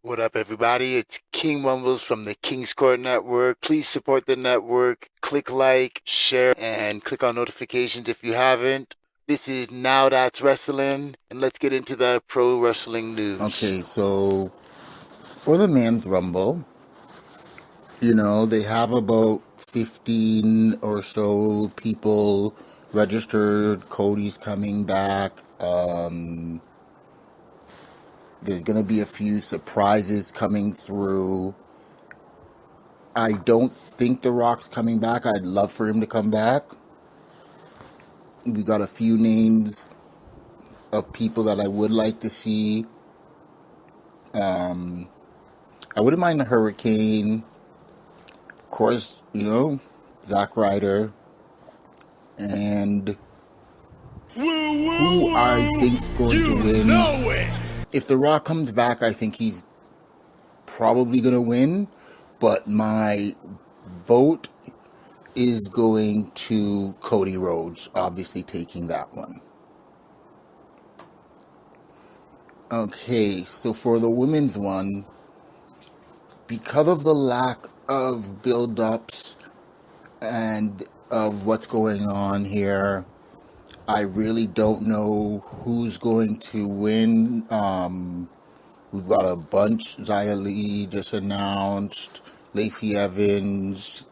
What up, everybody? It's King Mumbles from the KingsCourtNetwork. Please support the network. Click like, share, and click on notifications if you haven't. This is Now That's Wrestling, and let's get into the pro wrestling news. Okay, so for the men's rumble, they have about 15 or so people registered. Cody's coming back. There's going to be a few surprises coming through. I don't think The Rock's coming back. I'd love for him to come back. We got a few names of people that I would like to see. I wouldn't mind the Hurricane. Of course, Zack Ryder. And who I think's going to win. If The Rock comes back, I think he's probably going to win. But my vote is going to Cody Rhodes, obviously taking that one. Okay, so for the women's one, because of the lack of build-ups and of what's going on here, I really don't know who's going to win. We've got a bunch. Xia Li just announced. Lacey Evans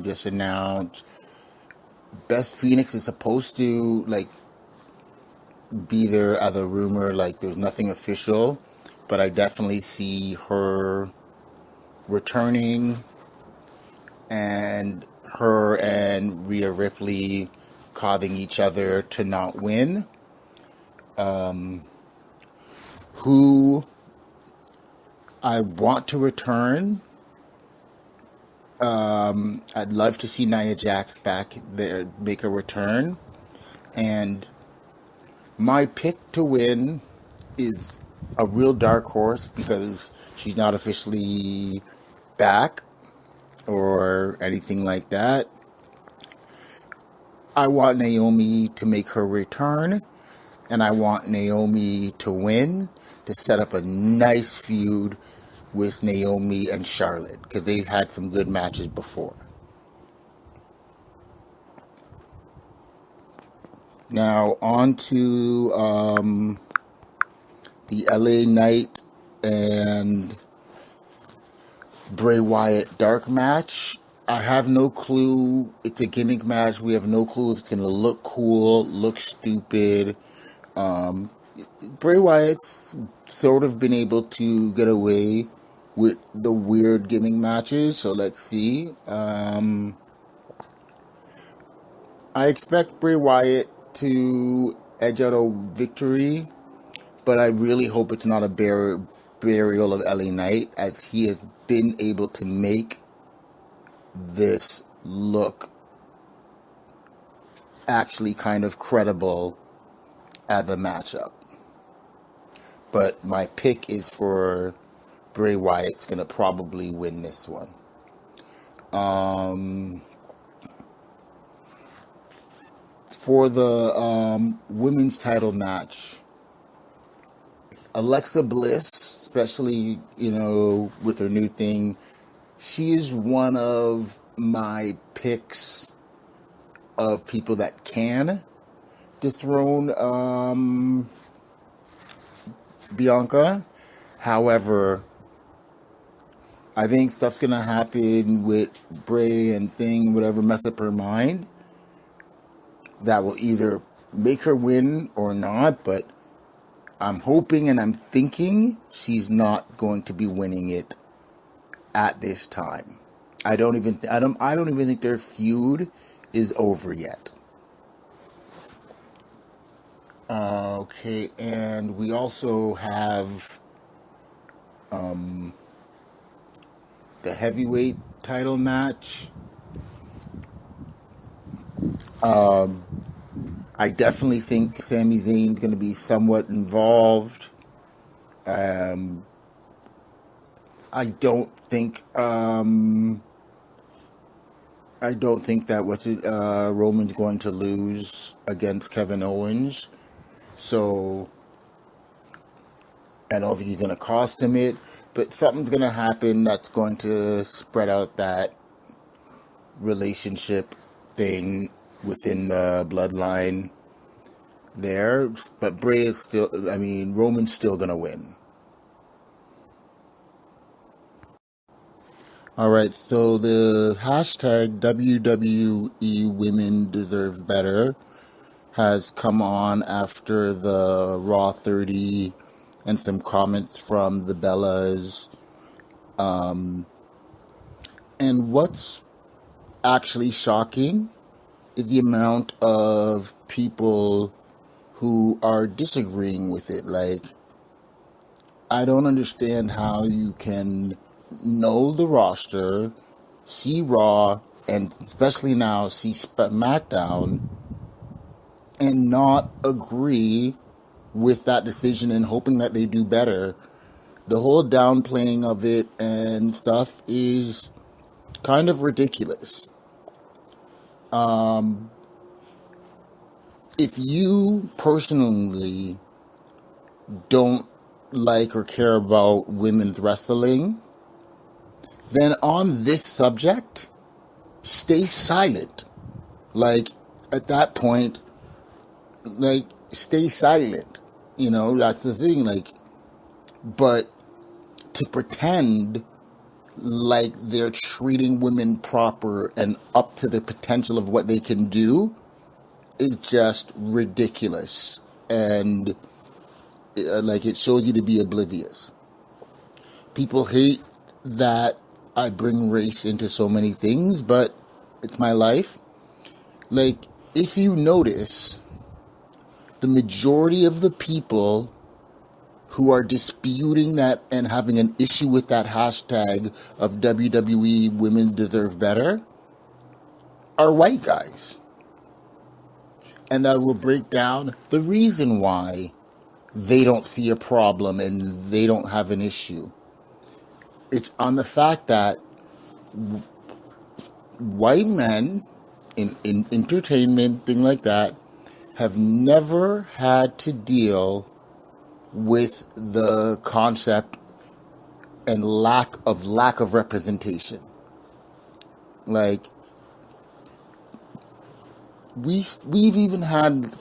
just announced. Beth Phoenix is supposed to be there as a rumor. There's nothing official, but I definitely see her returning, and her and Rhea Ripley causing each other to not win. Who I want to return. I'd love to see Nia Jax back there, make a return. And my pick to win is a real dark horse because she's not officially back or anything like that. I want Naomi to make her return, and I want Naomi to win to set up a nice feud with Naomi and Charlotte, because they've had some good matches before. Now, on to the LA Knight and Bray Wyatt dark match. I have no clue. It's a gimmick match. We have no clue if it's going to look cool, look stupid. Bray Wyatt's sort of been able to get away with the weird gimmick matches, so let's see. I expect Bray Wyatt to edge out a victory, but I really hope it's not a burial of LA Knight, as he has been able to make this look actually kind of credible as a matchup. But my pick is for Bray Wyatt's going to probably win this one. For the women's title match, Alexa Bliss, especially, with her new thing, she is one of my picks of people that can dethrone Bianca. However, I think stuff's going to happen with Bray and Thing, whatever, mess up her mind. That will either make her win or not, but I'm hoping and I'm thinking she's not going to be winning it at this time. I don't even think their feud is over yet. Okay, and we also have the heavyweight title match. I definitely think Sami Zayn's going to be somewhat involved. I don't think that Roman's going to lose against Kevin Owens. So I don't think he's going to cost him it. But something's going to happen that's going to spread out that relationship thing within the bloodline there. But Bray is still, Roman's still going to win. Alright, so the hashtag WWE Women Deserve Better has come on after the Raw 30 and some comments from the Bellas. And what's actually shocking is the amount of people who are disagreeing with it. Like, I don't understand how you can know the roster, see Raw, and especially now see SmackDown, and not agree with that decision and hoping that they do better. The whole downplaying of it and stuff is kind of ridiculous. If you personally don't like or care about women's wrestling, then on this subject, stay silent. Like, at that point, like, stay silent. You know, that's the thing. Like, but to pretend like they're treating women proper and up to the potential of what they can do is just ridiculous. And like, it shows you to be oblivious. People hate that I bring race into so many things, but it's my life. Like, if you notice, the majority of the people who are disputing that and having an issue with that hashtag of WWE Women Deserve Better are white guys. And I will break down the reason why they don't see a problem and they don't have an issue. It's on the fact that white men in entertainment, thing like that, have never had to deal with the concept and lack of representation. Like, we've even had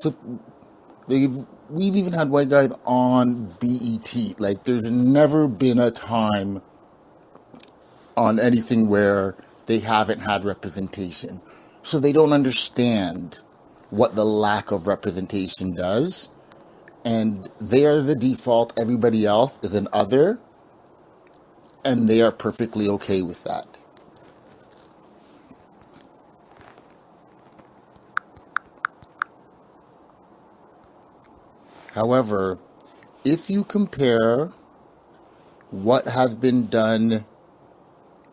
we've even had white guys on BET. Like, there's never been a time on anything where they haven't had representation. So they don't understand what the lack of representation does. And they are the default. Everybody else is an other. And they are perfectly okay with that. However, if you compare what has been done,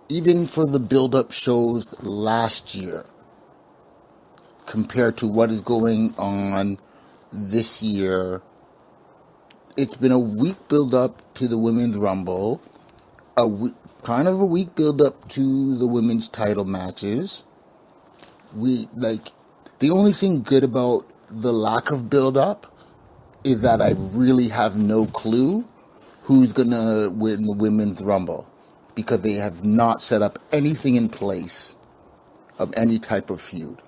even for the build-up shows last year, compared to what is going on this year, it's been a weak build-up to the Women's Rumble, kind of a weak build-up to the women's title matches. The only thing good about the lack of build-up is that I really have no clue who's gonna win the Women's Rumble, because they have not set up anything in place of any type of feud.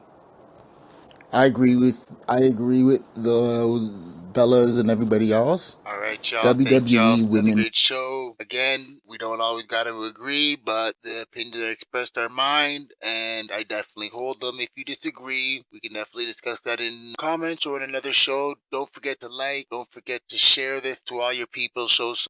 I agree with the Bellas and everybody else. All right, y'all. Thank y'all WWE for another Women. great show. Again, we don't always got to agree, but the opinions are expressed our mind, and I definitely hold them. If you disagree, we can definitely discuss that in comments or in another show. Don't forget to like. Don't forget to share this to all your people. Show